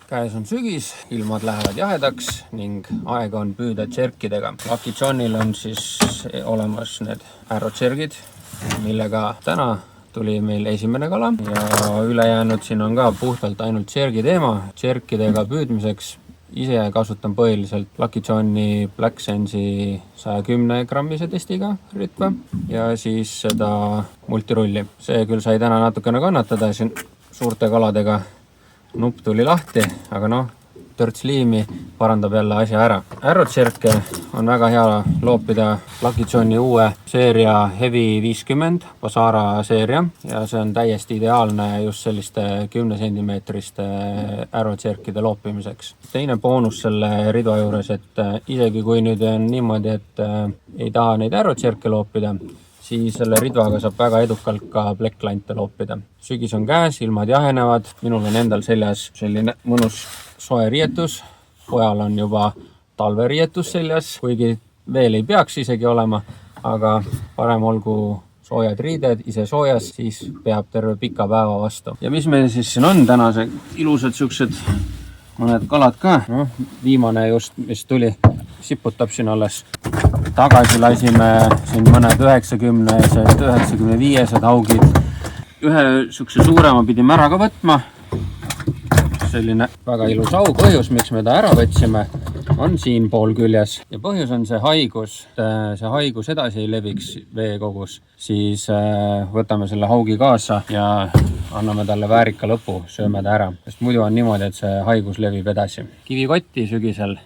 Käes on sügis, ilmad lähevad jahedaks ning aega on püüda tšerkidega. Lucky Johnil on siis olemas need arrowtšergid, millega täna tuli meil esimene kala ja ülejäänud siin on ka puhtalt ainult tšergi teema. Tšerkidega püüdmiseks ise kasutan põhiliselt Lucky Johni Black Sensi 110 grammise testiga rütve ja siis seda multirulli. See küll sai täna natukene kannatada, siin suurte kaladega nupp tuli lahti, aga noh, törts liimi parandab jälle asja ära. Arrowtšerke on väga hea loopida Lucky Johni uue seeria Heavy 50 Basara seeria ja see on täiesti ideaalne just selliste 10 centimeetriste arrowtšerkide loopimiseks. Teine boonus selle ridva juures, et isegi kui nüüd on niimoodi, et ei taha neid arrowtšerke loopida, siis selle ridvaga saab väga edukalt ka blacklante loopida. Sügis on käes, ilmad jahenevad, minul on endal seljas selline mõnus soe riietus, pojal on juba talveriietus seljas, kuigi veel ei peaks isegi olema, aga parem olgu soojad riided, ise soojas, siis peab terve pika päeva vastu. Ja mis meil siis siin on tänase ilusad siuksed mõned kalad ka, viimane just, mis tuli, siputab siin alles. Tagasi lasime siin mõned 90-sed, 95-sed haugid. Ühe siukse suurema pidime ära ka võtma. Selline väga ilus haug. Põhjus, miks me ta ära võtsime, on siin pool küljes. Ja põhjus on see haigus edasi ei leviks veekogus. Siis võtame selle haugi kaasa ja anname talle väärika lõpu, sööme ta ära. Sest muidu on niimoodi, et see haigus levib edasi. Kivikotti sügisel